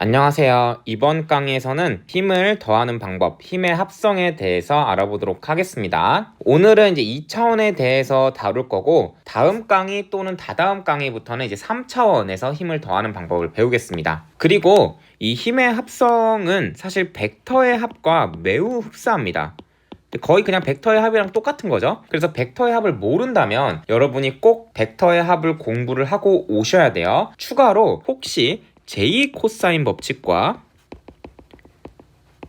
안녕하세요. 이번 강의에서는 힘을 더하는 방법, 힘의 합성에 대해서 알아보도록 하겠습니다. 오늘은 이제 2차원에 대해서 다룰 거고, 다음 강의 또는 다다음 강의부터는 이제 3차원에서 힘을 더하는 방법을 배우겠습니다. 그리고 이 힘의 합성은 사실 벡터의 합과 매우 흡사합니다. 거의 그냥 벡터의 합이랑 똑같은 거죠. 그래서 벡터의 합을 모른다면 여러분이 꼭 벡터의 합을 공부를 하고 오셔야 돼요. 추가로 혹시 제2 코사인 법칙과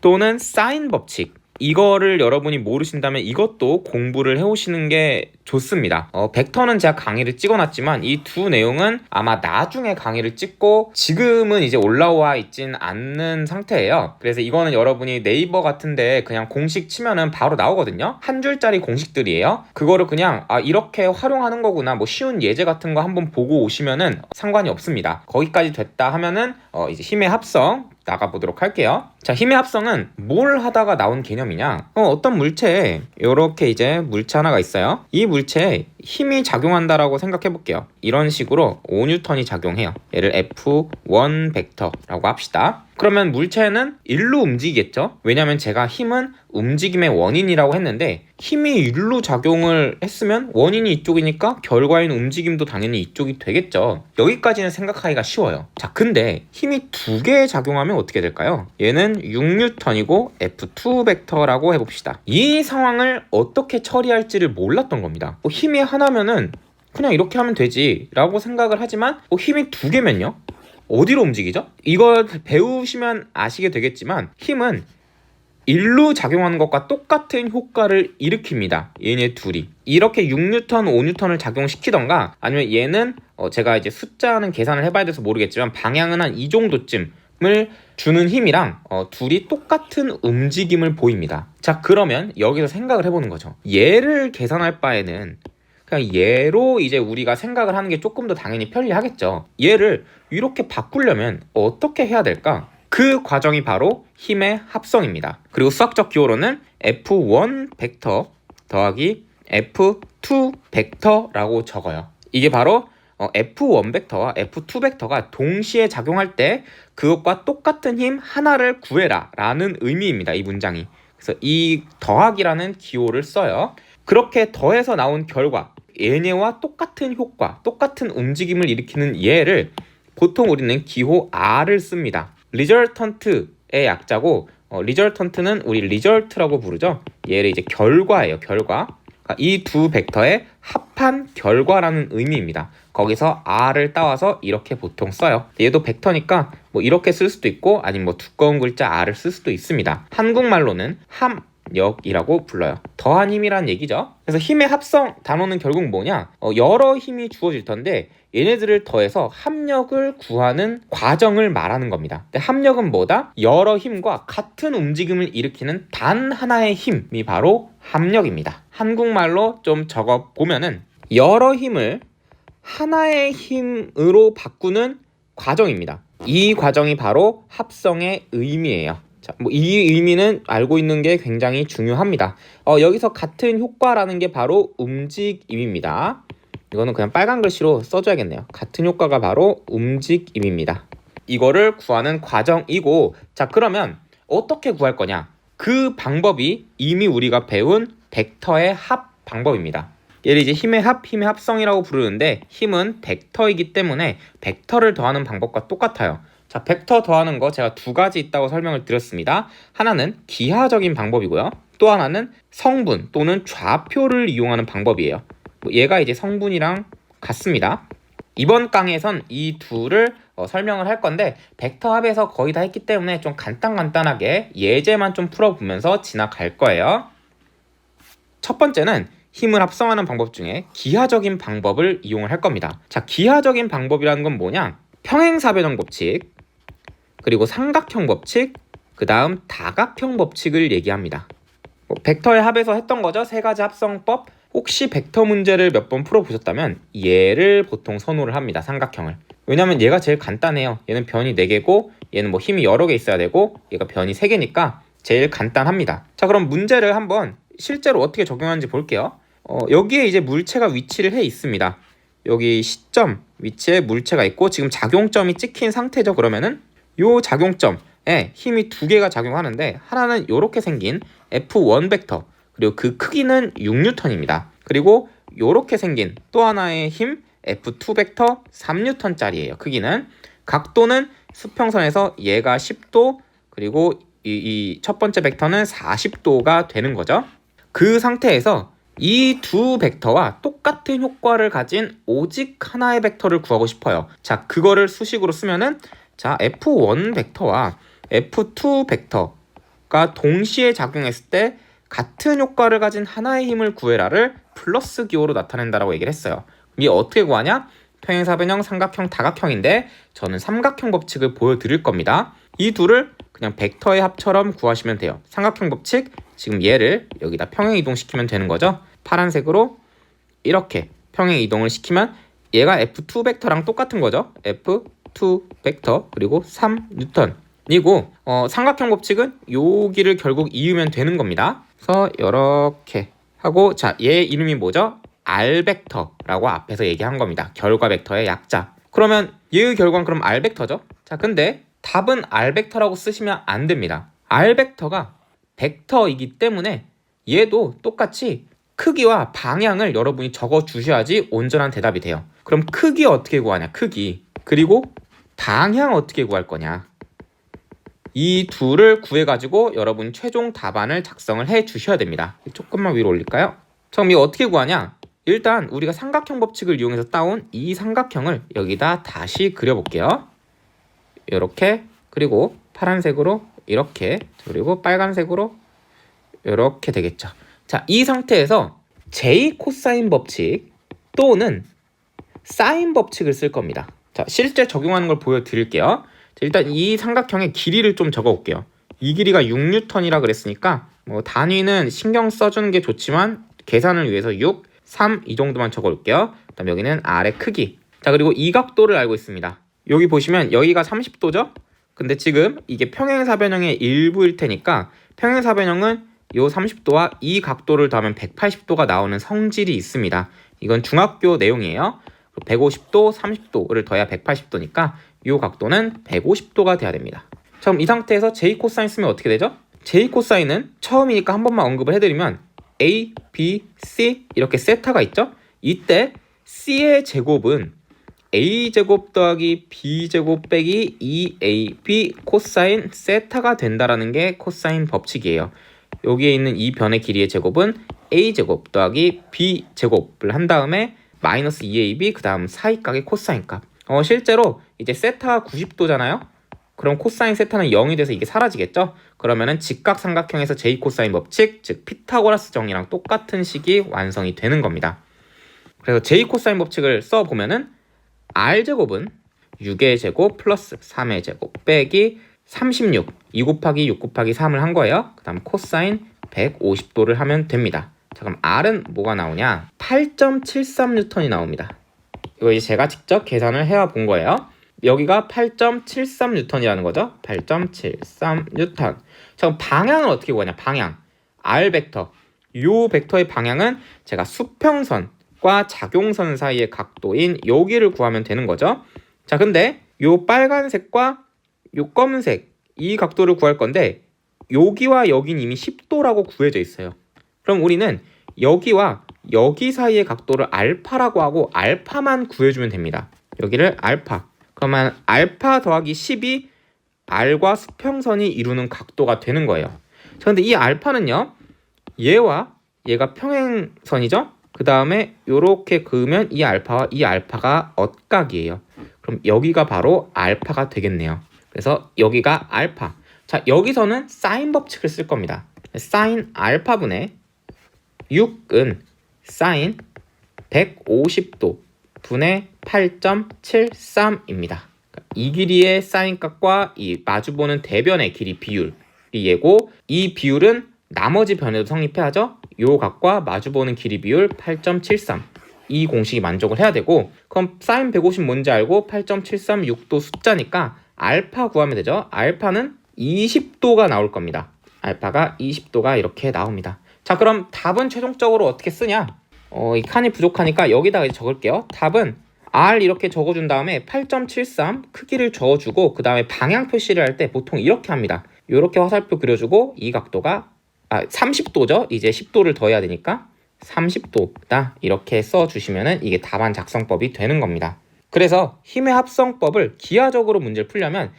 또는 사인 법칙, 이거를 여러분이 모르신다면 이것도 공부를 해오시는 게 좋습니다. 벡터는 제가 강의를 찍어놨지만 이 두 내용은 아마 나중에 강의를 찍고 지금은 이제 올라와 있진 않는 상태예요. 그래서 이거는 여러분이 네이버 같은데 그냥 공식 치면은 바로 나오거든요. 한 줄짜리 공식들이에요. 그거를 그냥 이렇게 활용하는 거구나, 뭐 쉬운 예제 같은 거 한번 보고 오시면은 상관이 없습니다. 거기까지 됐다 하면은 이제 힘의 합성 나가보도록 할게요. 자, 힘의 합성은 뭘 하다가 나온 개념이냐? 어떤 물체에 이렇게 이제 물체 하나가 있어요. 이 물체에 힘이 작용한다라고 생각해 볼게요. 이런 식으로 5N이 작용해요. 얘를 F1 벡터라고 합시다. 그러면 물체는 일로 움직이겠죠? 왜냐면 제가 힘은 움직임의 원인이라고 했는데 힘이 일로 작용을 했으면 원인이 이쪽이니까 결과인 움직임도 당연히 이쪽이 되겠죠. 여기까지는 생각하기가 쉬워요. 자, 근데 힘이 두 개 작용하면 어떻게 될까요? 얘는 6N이고 F2 벡터라고 해봅시다. 이 상황을 어떻게 처리할지를 몰랐던 겁니다. 힘이 하나면은 그냥 이렇게 하면 되지 라고 생각을 하지만 힘이 두 개면요? 어디로 움직이죠? 이걸 배우시면 아시게 되겠지만 힘은 일로 작용하는 것과 똑같은 효과를 일으킵니다. 얘네 둘이 이렇게 6N, 5N을 작용시키던가 아니면 얘는 제가 이제 숫자는 계산을 해봐야 돼서 모르겠지만 방향은 한 이 정도쯤을 주는 힘이랑 둘이 똑같은 움직임을 보입니다. 자, 그러면 여기서 생각을 해보는 거죠. 얘를 계산할 바에는 그냥 얘로 이제 우리가 생각을 하는 게 조금 더 당연히 편리하겠죠. 얘를 이렇게 바꾸려면 어떻게 해야 될까? 그 과정이 바로 힘의 합성입니다. 그리고 수학적 기호로는 F1 벡터 더하기 F2 벡터라고 적어요. 이게 바로 F1 벡터와 F2 벡터가 동시에 작용할 때 그것과 똑같은 힘 하나를 구해라 라는 의미입니다. 이 문장이. 그래서 이 더하기라는 기호를 써요. 그렇게 더해서 나온 결과, 얘네와 똑같은 효과, 똑같은 움직임을 일으키는 얘를 보통 우리는 기호 R을 씁니다. resultant의 약자고 resultant는 우리 result라고 부르죠. 얘를 이제 결과예요. 결과. 이 두 벡터의 합한 결과라는 의미입니다. 거기서 R을 따와서 이렇게 보통 써요. 얘도 벡터니까 뭐 이렇게 쓸 수도 있고 아니면 뭐 두꺼운 글자 R을 쓸 수도 있습니다. 한국말로는 합력이라고 불러요. 더한 힘이란 얘기죠. 그래서 힘의 합성 단어는 결국 뭐냐? 여러 힘이 주어질 텐데 얘네들을 더해서 합력을 구하는 과정을 말하는 겁니다. 근데 합력은 뭐다? 여러 힘과 같은 움직임을 일으키는 단 하나의 힘이 바로 합력입니다. 한국말로 좀 적어보면은 여러 힘을 하나의 힘으로 바꾸는 과정입니다. 이 과정이 바로 합성의 의미예요. 자, 이 의미는 알고 있는 게 굉장히 중요합니다. 여기서 같은 효과라는 게 바로 움직임입니다. 이거는 그냥 빨간 글씨로 써줘야겠네요. 같은 효과가 바로 움직임입니다. 이거를 구하는 과정이고, 자, 그러면 어떻게 구할 거냐? 그 방법이 이미 우리가 배운 벡터의 합 방법입니다. 얘를 이제 힘의 합, 힘의 합성이라고 부르는데 힘은 벡터이기 때문에 벡터를 더하는 방법과 똑같아요. 자, 벡터 더하는 거 제가 두 가지 있다고 설명을 드렸습니다. 하나는 기하적인 방법이고요. 또 하나는 성분 또는 좌표를 이용하는 방법이에요. 얘가 이제 성분이랑 같습니다. 이번 강의에선 이 둘을 설명을 할 건데 벡터 합에서 거의 다 했기 때문에 좀 간단하게 예제만 좀 풀어보면서 지나갈 거예요. 첫 번째는 힘을 합성하는 방법 중에 기하적인 방법을 이용을 할 겁니다. 자, 기하적인 방법이라는 건 뭐냐? 평행사변형 법칙, 그리고 삼각형 법칙, 그 다음 다각형 법칙을 얘기합니다. 벡터의 합에서 했던 거죠. 세 가지 합성법. 혹시 벡터 문제를 몇 번 풀어보셨다면 얘를 보통 선호를 합니다. 삼각형을. 왜냐면 얘가 제일 간단해요. 얘는 변이 4개고 얘는 뭐 힘이 여러 개 있어야 되고 얘가 변이 3개니까 제일 간단합니다. 자, 그럼 문제를 한번 실제로 어떻게 적용하는지 볼게요. 여기에 이제 물체가 위치를 해 있습니다. 여기 시점 위치에 물체가 있고 지금 작용점이 찍힌 상태죠. 그러면은 요 작용점에 힘이 두 개가 작용하는데 하나는 이렇게 생긴 F1 벡터, 그리고 그 크기는 6N입니다. 그리고 이렇게 생긴 또 하나의 힘 F2 벡터 3N짜리예요. 크기는. 각도는 수평선에서 얘가 10도, 그리고 이 첫 번째 벡터는 40도가 되는 거죠. 그 상태에서 이 두 벡터와 똑같은 효과를 가진 오직 하나의 벡터를 구하고 싶어요. 자, 그거를 수식으로 쓰면은, 자, F1 벡터와 F2 벡터가 동시에 작용했을 때 같은 효과를 가진 하나의 힘을 구해라를 플러스 기호로 나타낸다라고 얘기를 했어요. 이게 어떻게 구하냐? 평행사변형, 삼각형, 다각형인데 저는 삼각형 법칙을 보여드릴 겁니다. 이 둘을 그냥 벡터의 합처럼 구하시면 돼요. 삼각형 법칙, 지금 얘를 여기다 평행 이동시키면 되는 거죠. 파란색으로 이렇게 평행 이동을 시키면 얘가 F2 벡터랑 똑같은 거죠. F2 벡터 그리고 3N이고 삼각형 법칙은 여기를 결국 이으면 되는 겁니다. 그래서 이렇게 하고, 자, 얘 이름이 뭐죠? R 벡터라고 앞에서 얘기한 겁니다. 결과 벡터의 약자. 그러면 얘의 결과는 그럼 R 벡터죠? 자, 근데 답은 R 벡터라고 쓰시면 안 됩니다. R 벡터가 벡터이기 때문에 얘도 똑같이 크기와 방향을 여러분이 적어 주셔야지 온전한 대답이 돼요. 그럼 크기 어떻게 구하냐? 크기. 그리고 방향 어떻게 구할 거냐? 이 둘을 구해가지고 여러분 최종 답안을 작성을 해 주셔야 됩니다. 조금만 위로 올릴까요? 그럼 이거 어떻게 구하냐? 일단 우리가 삼각형 법칙을 이용해서 따온 이 삼각형을 여기다 다시 그려볼게요. 이렇게, 그리고 파란색으로 이렇게, 그리고 빨간색으로 이렇게 되겠죠. 자, 이 상태에서 J 코사인 법칙 또는 사인 법칙을 쓸 겁니다. 자, 실제 적용하는 걸 보여드릴게요. 자, 일단 이 삼각형의 길이를 좀 적어볼게요. 이 길이가 6N이라 그랬으니까 뭐 단위는 신경 써주는 게 좋지만 계산을 위해서 6, 3 이 정도만 적어볼게요. 그 다음 여기는 R의 크기. 자, 그리고 이 각도를 알고 있습니다. 여기 보시면 여기가 30도죠? 근데 지금 이게 평행사변형의 일부일 테니까 평행사변형은 이 30도와 이 각도를 더하면 180도가 나오는 성질이 있습니다. 이건 중학교 내용이에요. 150도, 30도를 더해야 180도니까 이 각도는 150도가 돼야 됩니다. 그럼 이 상태에서 J 코사인 쓰면 어떻게 되죠? J 코사인은 처음이니까 한 번만 언급을 해드리면 A, B, C 이렇게 세타가 있죠? 이때 C의 제곱은 A제곱 더하기 B제곱 빼기 2AB 코사인 세타가 된다라는 게 코사인 법칙이에요. 여기에 있는 이 변의 길이의 제곱은 A제곱 더하기 B제곱을 한 다음에 마이너스 2AB 그 다음 사이각의 코사인 값. 실제로 이제 세타가 90도잖아요. 그럼 코사인 세타는 0이 돼서 이게 사라지겠죠? 그러면은 직각삼각형에서 J 코사인 법칙, 즉 피타고라스 정리랑 똑같은 식이 완성이 되는 겁니다. 그래서 J 코사인 법칙을 써보면은 R제곱은 6의 제곱 플러스 3의 제곱 빼기 36, 2 곱하기 6 곱하기 3을 한 거예요. 그 다음 코사인 150도를 하면 됩니다. 자, 그럼 R은 뭐가 나오냐? 8.73N이 나옵니다. 이거 이제 제가 직접 계산을 해와 본 거예요. 여기가 8.73N이라는 거죠. 8.73N. 자, 그럼 방향은 어떻게 구하냐? 방향. R 벡터. 요 벡터의 방향은 제가 수평선과 작용선 사이의 각도인 여기를 구하면 되는 거죠. 자, 근데 요 빨간색과 요 검은색 이 각도를 구할 건데 여기와 여긴 이미 10도라고 구해져 있어요. 그럼 우리는 여기와 여기 사이의 각도를 알파라고 하고 알파만 구해주면 됩니다. 여기를 알파. 그러면 알파 더하기 10이 R과 수평선이 이루는 각도가 되는 거예요. 자, 근데 이 알파는요, 얘와 얘가 평행선이죠? 그 다음에 요렇게 그으면 이 알파와 이 알파가 엇각이에요. 그럼 여기가 바로 알파가 되겠네요. 그래서 여기가 알파. 자, 여기서는 사인 법칙을 쓸 겁니다. 사인 알파분의 6은 사인 150도 분의 8.73입니다. 이 길이의 사인 값과 이 마주보는 대변의 길이 비율이 얘고, 이 비율은 나머지 변에도 성립해야죠. 요 값과 마주보는 길이 비율 8.73. 이 공식이 만족을 해야 되고, 그럼 사인 150 뭔지 알고 8.736도 숫자니까 알파 구하면 되죠. 알파는 20도가 나올 겁니다. 알파가 20도가 이렇게 나옵니다. 자, 그럼 답은 최종적으로 어떻게 쓰냐? 이 칸이 부족하니까 여기다가 이제 적을게요. 답은 R 이렇게 적어준 다음에 8.73 크기를 적어주고 그 다음에 방향 표시를 할 때 보통 이렇게 합니다. 이렇게 화살표 그려주고 이 각도가 30도죠. 이제 10도를 더해야 되니까 30도다 이렇게 써주시면은 이게 답안 작성법이 되는 겁니다. 그래서 힘의 합성법을 기하적으로 문제를 풀려면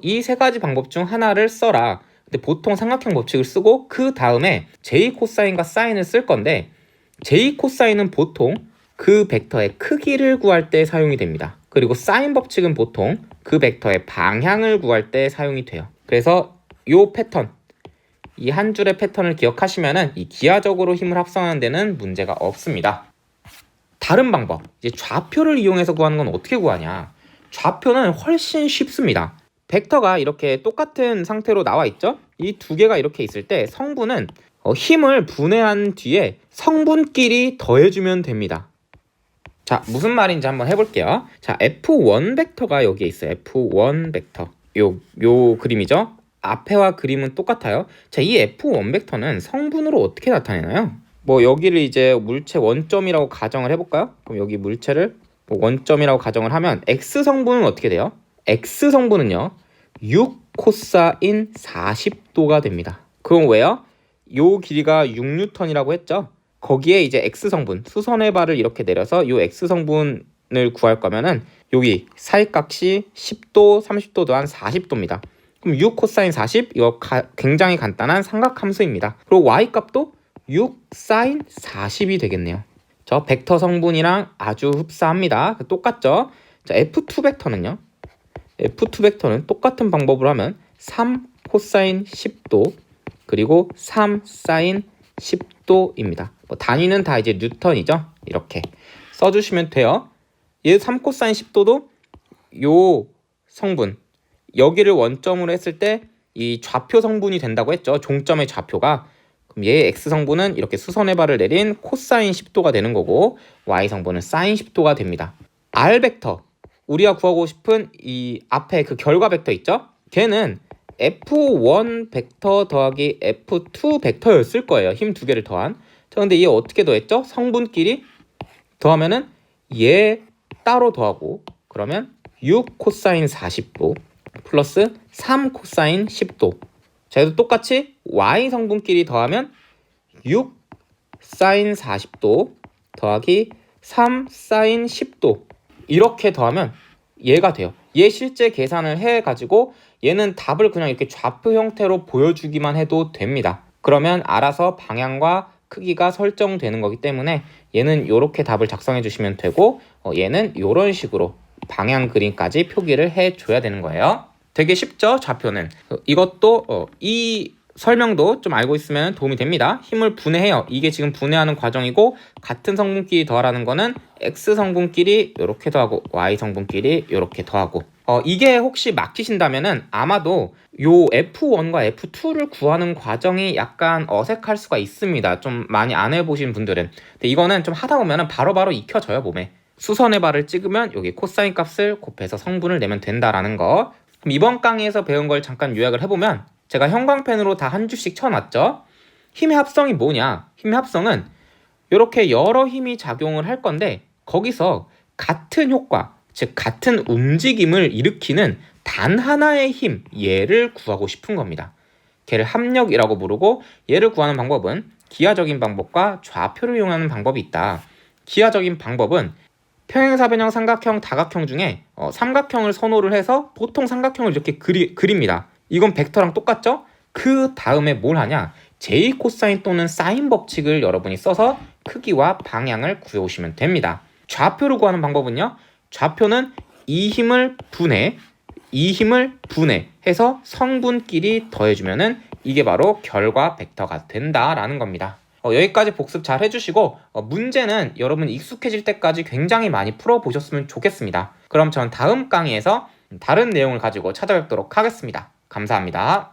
이 세 가지 방법 중 하나를 써라. 근데 보통 삼각형 법칙을 쓰고 그 다음에 J 코사인과 사인을 쓸 건데 J 코사인은 보통 그 벡터의 크기를 구할 때 사용이 됩니다. 그리고 사인 법칙은 보통 그 벡터의 방향을 구할 때 사용이 돼요. 그래서 이 패턴, 이 한 줄의 패턴을 기억하시면은 이 기하적으로 힘을 합성하는 데는 문제가 없습니다. 다른 방법, 이제 좌표를 이용해서 구하는 건 어떻게 구하냐? 좌표는 훨씬 쉽습니다. 벡터가 이렇게 똑같은 상태로 나와 있죠? 이 두 개가 이렇게 있을 때 성분은 힘을 분해한 뒤에 성분끼리 더해주면 됩니다. 자, 무슨 말인지 한번 해볼게요. 자, F1 벡터가 여기에 있어요. F1 벡터. 요 그림이죠? 앞에와 그림은 똑같아요. 자, 이 F1 벡터는 성분으로 어떻게 나타내나요? 뭐 여기를 이제 물체 원점이라고 가정을 해볼까요? 그럼 여기 물체를 원점이라고 가정을 하면 X 성분은 어떻게 돼요? X 성분은요 6 코사인 40도가 됩니다. 그건 왜요? 요 길이가 6N이라고 했죠? 거기에 이제 X 성분, 수선의 발을 이렇게 내려서 요 X 성분을 구할 거면은 여기 사이값이 10도, 30도 더한 40도입니다. 그럼 6 코사인 40 이거 굉장히 간단한 삼각함수입니다. 그리고 Y 값도 6 사인 40이 되겠네요. 저 벡터 성분이랑 아주 흡사합니다. 똑같죠? 자, F2 벡터는요. F2 벡터는 똑같은 방법으로 하면 3 코사인 10도 그리고 3 사인 10도입니다. 단위는 다 이제 뉴턴이죠. 이렇게 써주시면 돼요. 얘 3 코사인 10도도 요 성분 여기를 원점으로 했을 때 이 좌표 성분이 된다고 했죠. 종점의 좌표가. 그럼 얘의 X 성분은 이렇게 수선의 발을 내린 코사인 10도가 되는 거고 Y 성분은 사인 10도가 됩니다. R 벡터 우리가 구하고 싶은 이 앞에 그 결과 벡터 있죠? 걔는 F1 벡터 더하기 F2 벡터였을 거예요. 힘 두 개를 더한. 자, 근데 얘 어떻게 더했죠? 성분끼리 더하면은 얘 따로 더하고 그러면 6 코사인 40도 플러스 3 코사인 10도. 자, 얘도 똑같이 Y 성분끼리 더하면 6 사인 40도 더하기 3 사인 10도 이렇게 더하면 얘가 돼요. 얘 실제 계산을 해가지고 얘는 답을 그냥 이렇게 좌표 형태로 보여주기만 해도 됩니다. 그러면 알아서 방향과 크기가 설정되는 거기 때문에 얘는 이렇게 답을 작성해 주시면 되고 얘는 이런 식으로 방향 그림까지 표기를 해줘야 되는 거예요. 되게 쉽죠? 좌표는. 이것도 이 설명도 좀 알고 있으면 도움이 됩니다. 힘을 분해해요. 이게 지금 분해하는 과정이고 같은 성분끼리 더하라는 거는 X 성분끼리 이렇게 더하고 Y 성분끼리 이렇게 더하고 이게 혹시 막히신다면은 아마도 요 F1과 F2를 구하는 과정이 약간 어색할 수가 있습니다. 좀 많이 안 해보신 분들은. 근데 이거는 좀 하다 보면은 바로바로 익혀져요, 몸에. 수선의 발을 찍으면 여기 코사인 값을 곱해서 성분을 내면 된다라는 거. 그럼 이번 강의에서 배운 걸 잠깐 요약을 해보면 제가 형광펜으로 다 한 줄씩 쳐놨죠? 힘의 합성이 뭐냐? 힘의 합성은 이렇게 여러 힘이 작용을 할 건데 거기서 같은 효과, 즉 같은 움직임을 일으키는 단 하나의 힘, 얘를 구하고 싶은 겁니다. 걔를 합력이라고 부르고 얘를 구하는 방법은 기하적인 방법과 좌표를 이용하는 방법이 있다. 기하적인 방법은 평행사변형, 삼각형, 다각형 중에 삼각형을 선호를 해서 보통 삼각형을 이렇게 그립니다. 이건 벡터랑 똑같죠? 그 다음에 뭘 하냐? J 코사인 또는 사인 법칙을 여러분이 써서 크기와 방향을 구해오시면 됩니다. 좌표를 구하는 방법은요. 좌표는 이 힘을 분해해서 성분끼리 더해주면은 이게 바로 결과 벡터가 된다라는 겁니다. 여기까지 복습 잘 해주시고 문제는 여러분 익숙해질 때까지 굉장히 많이 풀어보셨으면 좋겠습니다. 그럼 전 다음 강의에서 다른 내용을 가지고 찾아뵙도록 하겠습니다. 감사합니다.